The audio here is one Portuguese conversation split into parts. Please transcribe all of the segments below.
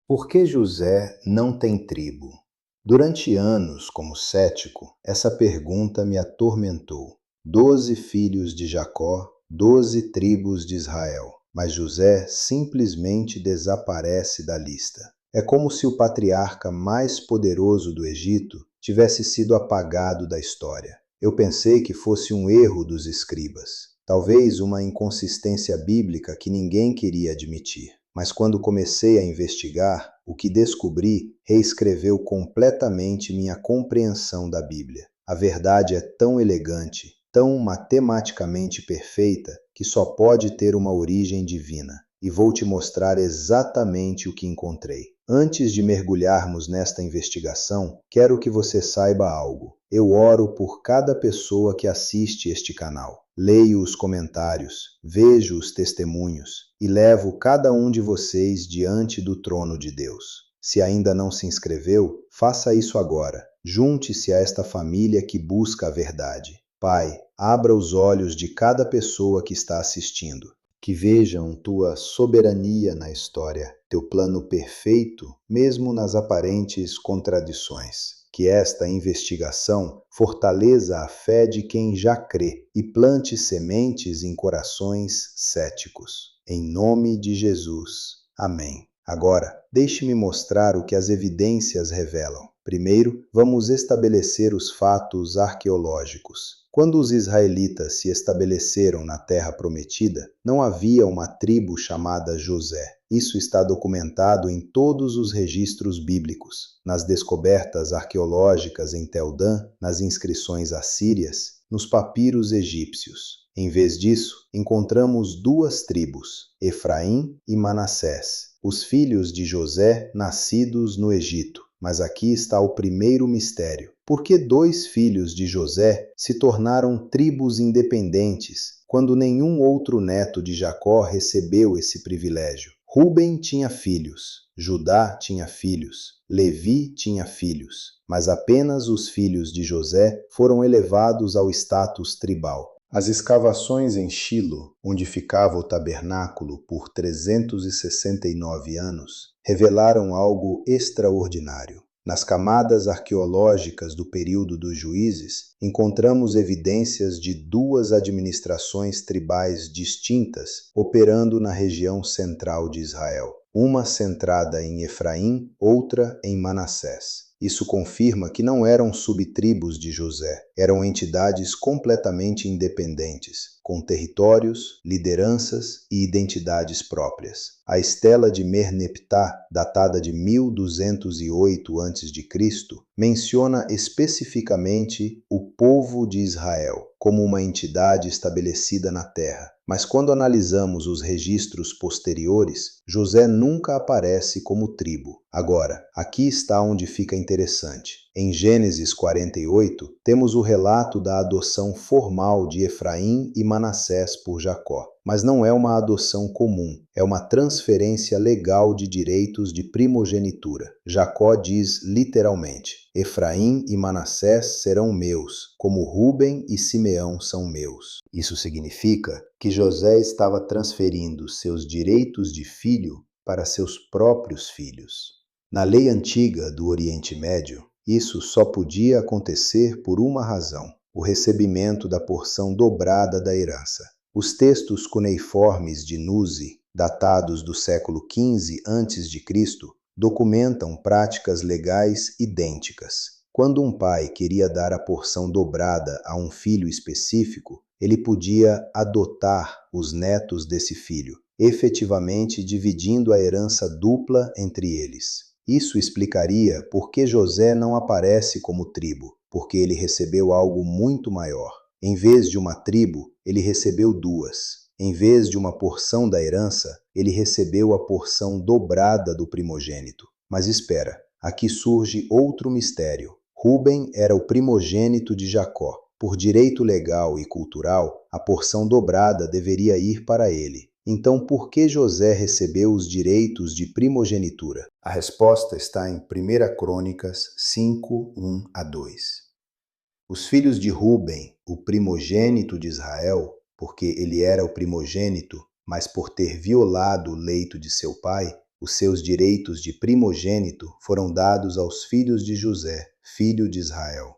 Por que José não tem tribo? Durante anos, como cético, essa pergunta me atormentou. 12 filhos de Jacó, 12 tribos de Israel. Mas José simplesmente desaparece da lista. É como se o patriarca mais poderoso do Egito tivesse sido apagado da história. Eu pensei que fosse um erro dos escribas, talvez uma inconsistência bíblica que ninguém queria admitir. Mas quando comecei a investigar, o que descobri reescreveu completamente minha compreensão da Bíblia. A verdade é tão elegante, tão matematicamente perfeita, que só pode ter uma origem divina. E vou te mostrar exatamente o que encontrei. Antes de mergulharmos nesta investigação, quero que você saiba algo. Eu oro por cada pessoa que assiste este canal. Leio os comentários, vejo os testemunhos e levo cada um de vocês diante do trono de Deus. Se ainda não se inscreveu, faça isso agora. Junte-se a esta família que busca a verdade. Pai, abra os olhos de cada pessoa que está assistindo. Que vejam tua soberania na história, teu plano perfeito, mesmo nas aparentes contradições. Que esta investigação fortaleça a fé de quem já crê e plante sementes em corações céticos. Em nome de Jesus. Amém. Agora, deixe-me mostrar o que as evidências revelam. Primeiro, vamos estabelecer os fatos arqueológicos. Quando os israelitas se estabeleceram na Terra Prometida, não havia uma tribo chamada José. Isso está documentado em todos os registros bíblicos, nas descobertas arqueológicas em Tel Dan, nas inscrições assírias, nos papiros egípcios. Em vez disso, encontramos duas tribos, Efraim e Manassés, os filhos de José nascidos no Egito. Mas aqui está o primeiro mistério. Por que 2 filhos de José se tornaram tribos independentes, quando nenhum outro neto de Jacó recebeu esse privilégio? Rúben tinha filhos, Judá tinha filhos, Levi tinha filhos, mas apenas os filhos de José foram elevados ao status tribal. As escavações em Shilo, onde ficava o tabernáculo por 369 anos, revelaram algo extraordinário. Nas camadas arqueológicas do período dos juízes, encontramos evidências de 2 administrações tribais distintas operando na região central de Israel, uma centrada em Efraim, outra em Manassés. Isso confirma que não eram subtribos de José, eram entidades completamente independentes, com territórios, lideranças e identidades próprias. A estela de Merneptah, datada de 1208 a.C., menciona especificamente o povo de Israel como uma entidade estabelecida na terra. Mas quando analisamos os registros posteriores, José nunca aparece como tribo. Agora, aqui está onde fica interessante. Em Gênesis 48, temos o relato da adoção formal de Efraim e Manassés por Jacó. Mas não é uma adoção comum, é uma transferência legal de direitos de primogenitura. Jacó diz literalmente: Efraim e Manassés serão meus, como Rúben e Simeão são meus. Isso significa que José estava transferindo seus direitos de filho para seus próprios filhos. Na lei antiga do Oriente Médio, isso só podia acontecer por uma razão: o recebimento da porção dobrada da herança. Os textos cuneiformes de Nuzi, datados do século XV a.C., documentam práticas legais idênticas. Quando um pai queria dar a porção dobrada a um filho específico, ele podia adotar os netos desse filho, efetivamente dividindo a herança dupla entre eles. Isso explicaria por que José não aparece como tribo, porque ele recebeu algo muito maior. Em vez de uma tribo, ele recebeu 2. Em vez de uma porção da herança, ele recebeu a porção dobrada do primogênito. Mas espera, aqui surge outro mistério. Rúben era o primogênito de Jacó. Por direito legal e cultural, a porção dobrada deveria ir para ele. Então, por que José recebeu os direitos de primogenitura? A resposta está em 1 Crônicas 5, 1-2. Os filhos de Rúben, o primogênito de Israel, porque ele era o primogênito, mas por ter violado o leito de seu pai, Os seus direitos de primogênito foram dados aos filhos de José, filho de Israel.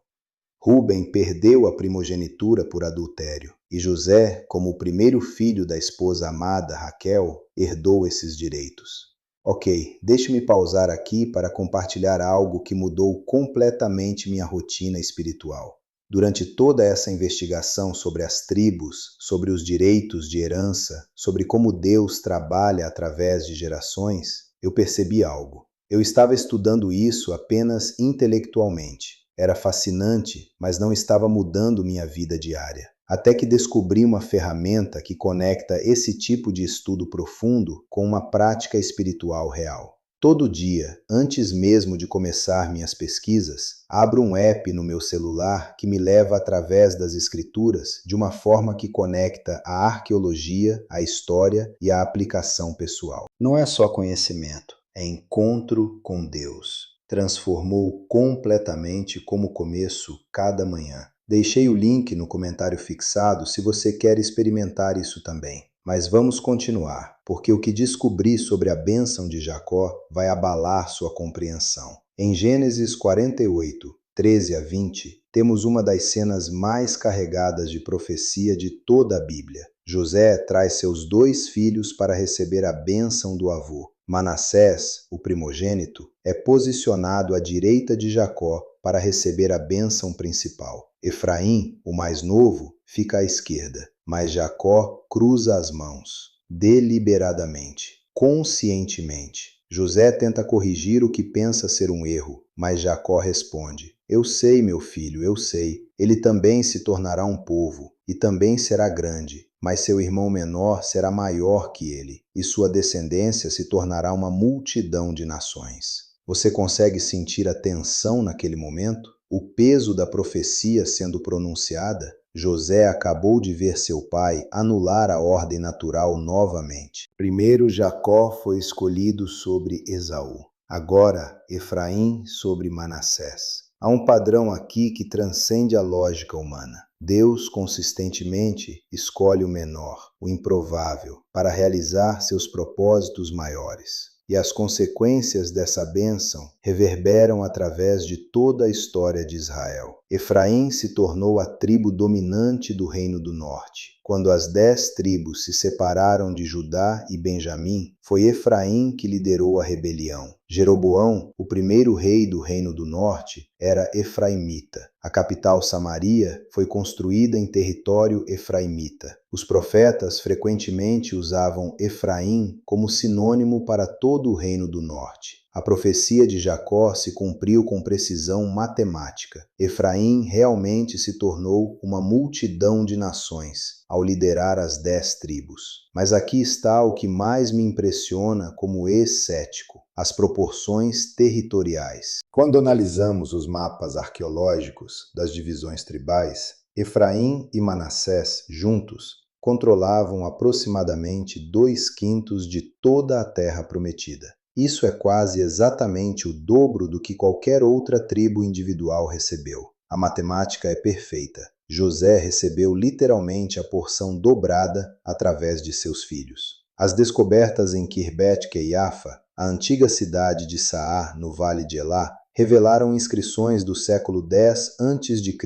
Rúben perdeu a primogenitura por adultério, e José, como o primeiro filho da esposa amada Raquel, herdou esses direitos. Ok, deixe-me pausar aqui para compartilhar algo que mudou completamente minha rotina espiritual. Durante toda essa investigação sobre as tribos, sobre os direitos de herança, sobre como Deus trabalha através de gerações, eu percebi algo. Eu estava estudando isso apenas intelectualmente. Era fascinante, mas não estava mudando minha vida diária. Até que descobri uma ferramenta que conecta esse tipo de estudo profundo com uma prática espiritual real. Todo dia, antes mesmo de começar minhas pesquisas, abro um app no meu celular que me leva através das escrituras de uma forma que conecta a arqueologia, a história e a aplicação pessoal. Não é só conhecimento, é encontro com Deus. Transformou completamente como começo cada manhã. Deixei o link no comentário fixado se você quer experimentar isso também. Mas vamos continuar, porque o que descobri sobre a bênção de Jacó vai abalar sua compreensão. Em Gênesis 48, 13 a 20, temos uma das cenas mais carregadas de profecia de toda a Bíblia. José traz seus 2 filhos para receber a bênção do avô. Manassés, o primogênito, é posicionado à direita de Jacó para receber a bênção principal. Efraim, o mais novo, fica à esquerda, mas Jacó cruza as mãos, deliberadamente, conscientemente. José tenta corrigir o que pensa ser um erro, mas Jacó responde: Eu sei, meu filho, eu sei. Ele também se tornará um povo, e também será grande, mas seu irmão menor será maior que ele, e sua descendência se tornará uma multidão de nações. Você consegue sentir a tensão naquele momento? O peso da profecia sendo pronunciada? José acabou de ver seu pai anular a ordem natural novamente. Primeiro Jacó foi escolhido sobre Esaú. Agora Efraim sobre Manassés. Há um padrão aqui que transcende a lógica humana. Deus consistentemente escolhe o menor, o improvável, para realizar seus propósitos maiores. E as consequências dessa bênção reverberam através de toda a história de Israel. Efraim se tornou a tribo dominante do Reino do Norte. Quando as 10 tribos se separaram de Judá e Benjamim, foi Efraim que liderou a rebelião. Jeroboão, o primeiro rei do Reino do Norte, era efraimita. A capital Samaria foi construída em território efraimita. Os profetas frequentemente usavam Efraim como sinônimo para todo o Reino do Norte. A profecia de Jacó se cumpriu com precisão matemática. Efraim realmente se tornou uma multidão de nações ao liderar as 10 tribos. Mas aqui está o que mais me impressiona como ex-cético: as proporções territoriais. Quando analisamos os mapas arqueológicos das divisões tribais, Efraim e Manassés juntos controlavam aproximadamente 2/5 de toda a terra prometida. Isso é quase exatamente o dobro do que qualquer outra tribo individual recebeu. A matemática é perfeita. José recebeu literalmente a porção dobrada através de seus filhos. As descobertas em Khirbet Qeiyafa, a antiga cidade de Saar, no Vale de Elá, revelaram inscrições do século X a.C.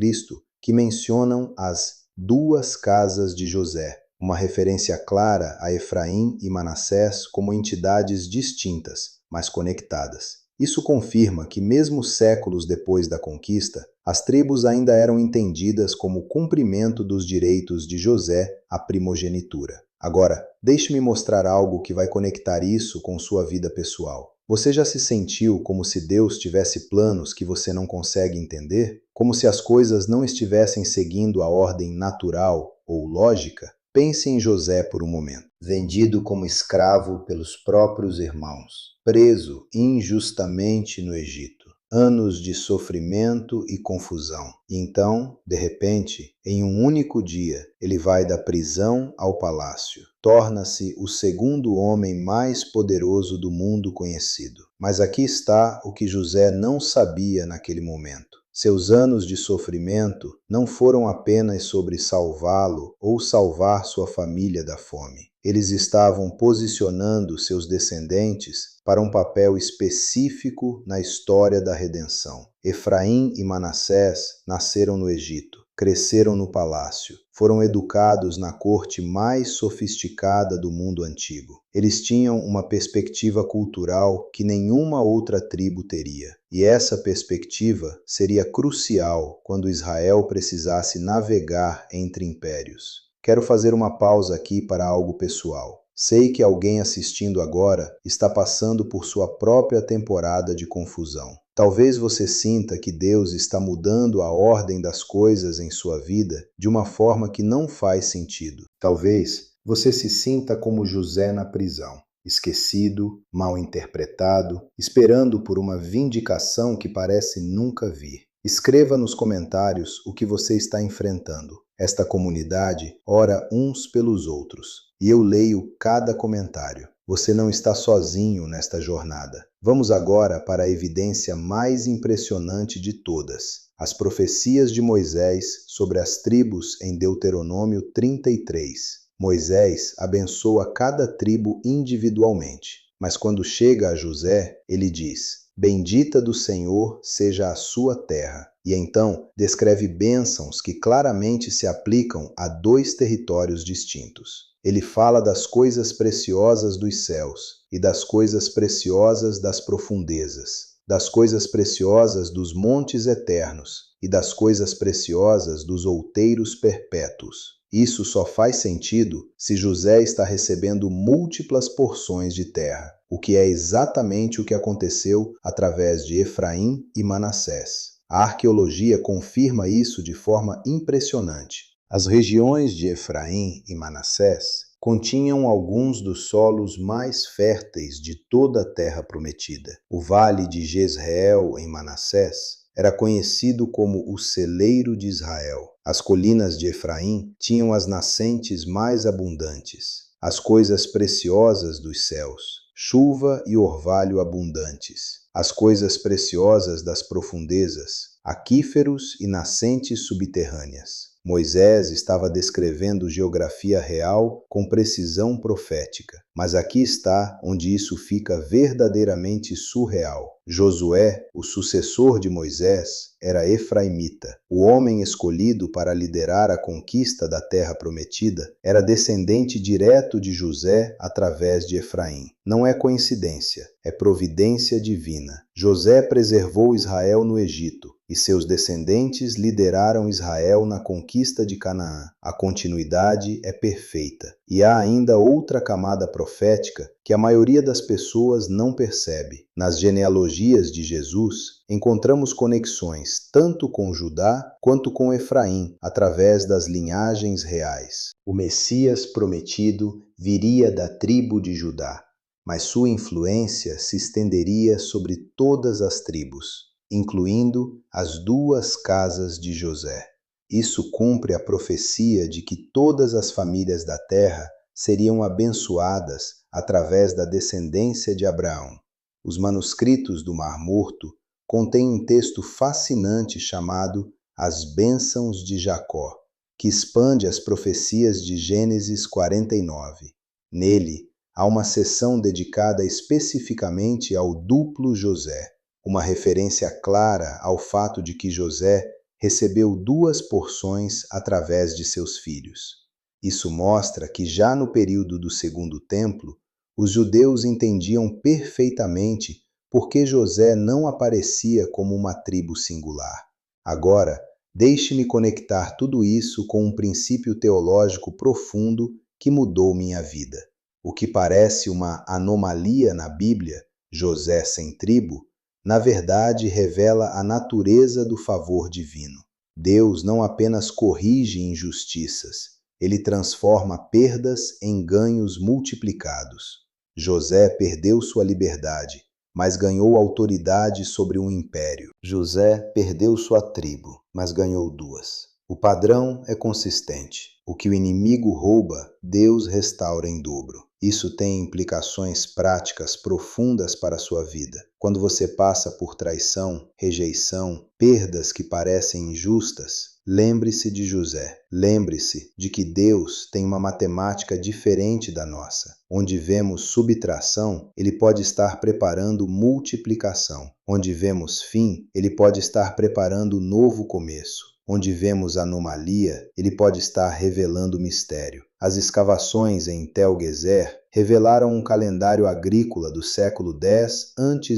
que mencionam as 2 casas de José, uma referência clara a Efraim e Manassés como entidades distintas, mas conectadas. Isso confirma que, mesmo séculos depois da conquista, as tribos ainda eram entendidas como cumprimento dos direitos de José à primogenitura. Agora, deixe-me mostrar algo que vai conectar isso com sua vida pessoal. Você já se sentiu como se Deus tivesse planos que você não consegue entender? Como se as coisas não estivessem seguindo a ordem natural ou lógica? Pense em José por um momento. Vendido como escravo pelos próprios irmãos, preso injustamente no Egito. Anos de sofrimento e confusão. Então, de repente, em um único dia, ele vai da prisão ao palácio. Torna-se o segundo homem mais poderoso do mundo conhecido. Mas aqui está o que José não sabia naquele momento. Seus anos de sofrimento não foram apenas sobre salvá-lo ou salvar sua família da fome. Eles estavam posicionando seus descendentes para um papel específico na história da redenção. Efraim e Manassés nasceram no Egito, cresceram no palácio, foram educados na corte mais sofisticada do mundo antigo. Eles tinham uma perspectiva cultural que nenhuma outra tribo teria. E essa perspectiva seria crucial quando Israel precisasse navegar entre impérios. Quero fazer uma pausa aqui para algo pessoal. Sei que alguém assistindo agora está passando por sua própria temporada de confusão. Talvez você sinta que Deus está mudando a ordem das coisas em sua vida de uma forma que não faz sentido. Talvez você se sinta como José na prisão, esquecido, mal interpretado, esperando por uma vindicação que parece nunca vir. Escreva nos comentários o que você está enfrentando. Esta comunidade ora uns pelos outros, e eu leio cada comentário. Você não está sozinho nesta jornada. Vamos agora para a evidência mais impressionante de todas: as profecias de Moisés sobre as tribos em Deuteronômio 33. Moisés abençoa cada tribo individualmente, mas quando chega a José, ele diz: Bendita do Senhor seja a sua terra. E então descreve bênçãos que claramente se aplicam a dois territórios distintos. Ele fala das coisas preciosas dos céus e das coisas preciosas das profundezas, das coisas preciosas dos montes eternos e das coisas preciosas dos outeiros perpétuos. Isso só faz sentido se José está recebendo múltiplas porções de terra, o que é exatamente o que aconteceu através de Efraim e Manassés. A arqueologia confirma isso de forma impressionante. As regiões de Efraim e Manassés continham alguns dos solos mais férteis de toda a terra prometida. O vale de Jezreel, em Manassés, era conhecido como o celeiro de Israel. As colinas de Efraim tinham as nascentes mais abundantes, as coisas preciosas dos céus, chuva e orvalho abundantes, as coisas preciosas das profundezas, aquíferos e nascentes subterrâneas. Moisés estava descrevendo geografia real com precisão profética, mas aqui está onde isso fica verdadeiramente surreal. Josué, o sucessor de Moisés, era efraimita. O homem escolhido para liderar a conquista da terra prometida era descendente direto de José através de Efraim. Não é coincidência, é providência divina. José preservou Israel no Egito, e seus descendentes lideraram Israel na conquista de Canaã. A continuidade é perfeita. E há ainda outra camada profética que a maioria das pessoas não percebe. Nas genealogias de Jesus, encontramos conexões tanto com Judá quanto com Efraim, através das linhagens reais. O Messias prometido viria da tribo de Judá, mas sua influência se estenderia sobre todas as tribos, incluindo as duas casas de José. Isso cumpre a profecia de que todas as famílias da terra seriam abençoadas através da descendência de Abraão. Os manuscritos do Mar Morto contêm um texto fascinante chamado As Bênçãos de Jacó, que expande as profecias de Gênesis 49. Nele, há uma seção dedicada especificamente ao duplo José, uma referência clara ao fato de que José recebeu duas porções através de seus filhos. Isso mostra que já no período do Segundo Templo, os judeus entendiam perfeitamente por que José não aparecia como uma tribo singular. Agora, deixe-me conectar tudo isso com um princípio teológico profundo que mudou minha vida. O que parece uma anomalia na Bíblia, José sem tribo, na verdade revela a natureza do favor divino. Deus não apenas corrige injustiças, ele transforma perdas em ganhos multiplicados. José perdeu sua liberdade, mas ganhou autoridade sobre um império. José perdeu sua tribo, mas ganhou duas. O padrão é consistente. O que o inimigo rouba, Deus restaura em dobro. Isso tem implicações práticas profundas para a sua vida. Quando você passa por traição, rejeição, perdas que parecem injustas, lembre-se de José. Lembre-se de que Deus tem uma matemática diferente da nossa. Onde vemos subtração, Ele pode estar preparando multiplicação. Onde vemos fim, Ele pode estar preparando novo começo. Onde vemos anomalia, Ele pode estar revelando mistério. As escavações em Tel Gezer revelaram um calendário agrícola do século X a.C.,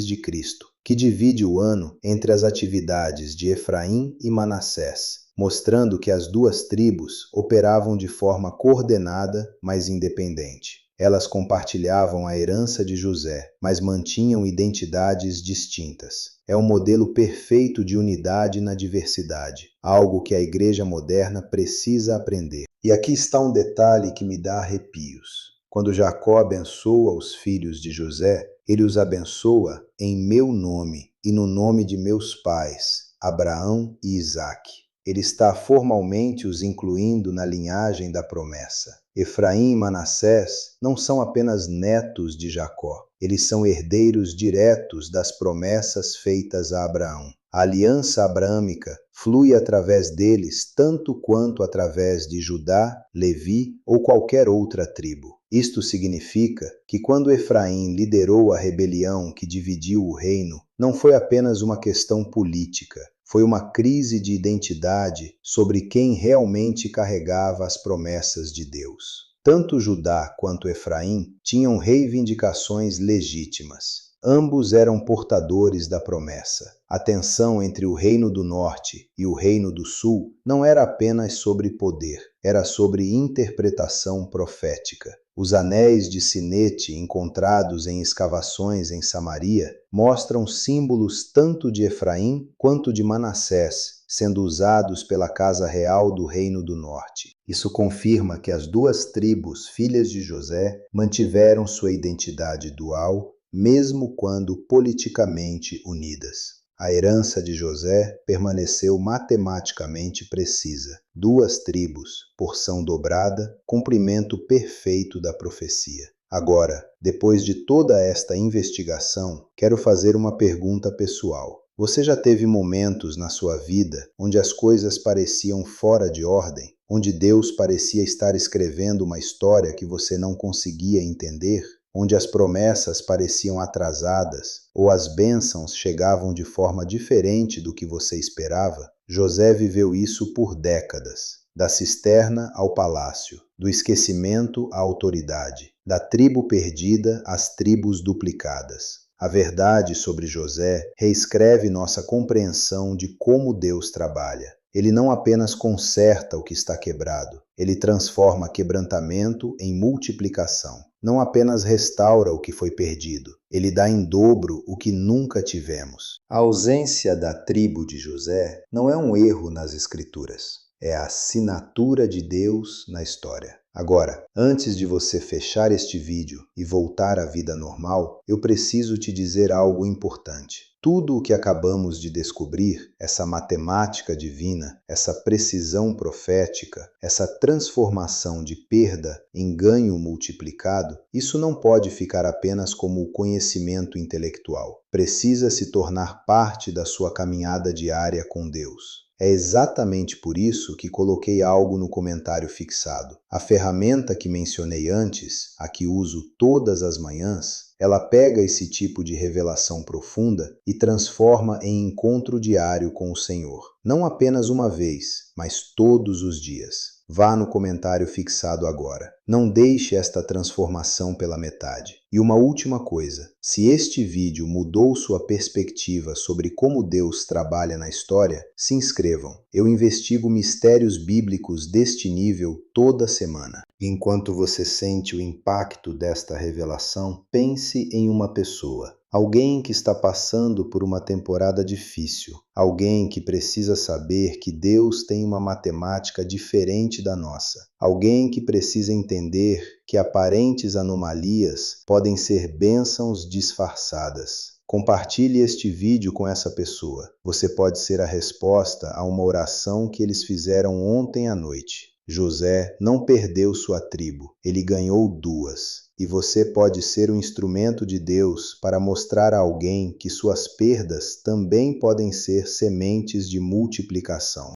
que divide o ano entre as atividades de Efraim e Manassés, mostrando que as duas tribos operavam de forma coordenada, mas independente. Elas compartilhavam a herança de José, mas mantinham identidades distintas. É um modelo perfeito de unidade na diversidade, algo que a igreja moderna precisa aprender. E aqui está um detalhe que me dá arrepios. Quando Jacó abençoa os filhos de José, ele os abençoa em meu nome e no nome de meus pais, Abraão e Isaque. Ele está formalmente os incluindo na linhagem da promessa. Efraim e Manassés não são apenas netos de Jacó, eles são herdeiros diretos das promessas feitas a Abraão. A aliança abraâmica flui através deles tanto quanto através de Judá, Levi ou qualquer outra tribo. Isto significa que quando Efraim liderou a rebelião que dividiu o reino, não foi apenas uma questão política, foi uma crise de identidade sobre quem realmente carregava as promessas de Deus. Tanto Judá quanto Efraim tinham reivindicações legítimas. Ambos eram portadores da promessa. A tensão entre o Reino do Norte e o Reino do Sul não era apenas sobre poder, era sobre interpretação profética. Os anéis de sinete encontrados em escavações em Samaria mostram símbolos tanto de Efraim quanto de Manassés, sendo usados pela casa real do Reino do Norte. Isso confirma que as duas tribos, filhas de José, mantiveram sua identidade dual, mesmo quando politicamente unidas. A herança de José permaneceu matematicamente precisa. Duas tribos, porção dobrada, cumprimento perfeito da profecia. Agora, depois de toda esta investigação, quero fazer uma pergunta pessoal. Você já teve momentos na sua vida onde as coisas pareciam fora de ordem? Onde Deus parecia estar escrevendo uma história que você não conseguia entender? Onde as promessas pareciam atrasadas ou as bênçãos chegavam de forma diferente do que você esperava? José viveu isso por décadas, da cisterna ao palácio, do esquecimento à autoridade, da tribo perdida às tribos duplicadas. A verdade sobre José reescreve nossa compreensão de como Deus trabalha. Ele não apenas conserta o que está quebrado, ele transforma quebrantamento em multiplicação. Não apenas restaura o que foi perdido, ele dá em dobro o que nunca tivemos. A ausência da tribo de José não é um erro nas Escrituras, é a assinatura de Deus na história. Agora, antes de você fechar este vídeo e voltar à vida normal, eu preciso te dizer algo importante. Tudo o que acabamos de descobrir, essa matemática divina, essa precisão profética, essa transformação de perda em ganho multiplicado, isso não pode ficar apenas como conhecimento intelectual. Precisa se tornar parte da sua caminhada diária com Deus. É exatamente por isso que coloquei algo no comentário fixado. A ferramenta que mencionei antes, a que uso todas as manhãs, ela pega esse tipo de revelação profunda e transforma em encontro diário com o Senhor. Não apenas uma vez, mas todos os dias. Vá no comentário fixado agora. Não deixe esta transformação pela metade. E uma última coisa, se este vídeo mudou sua perspectiva sobre como Deus trabalha na história, se inscrevam. Eu investigo mistérios bíblicos deste nível toda semana. Enquanto você sente o impacto desta revelação, pense em uma pessoa. Alguém que está passando por uma temporada difícil. Alguém que precisa saber que Deus tem uma matemática diferente da nossa. Alguém que precisa entender que aparentes anomalias podem ser bênçãos disfarçadas. Compartilhe este vídeo com essa pessoa. Você pode ser a resposta a uma oração que eles fizeram ontem à noite. José não perdeu sua tribo, ele ganhou 2. E você pode ser o instrumento de Deus para mostrar a alguém que suas perdas também podem ser sementes de multiplicação.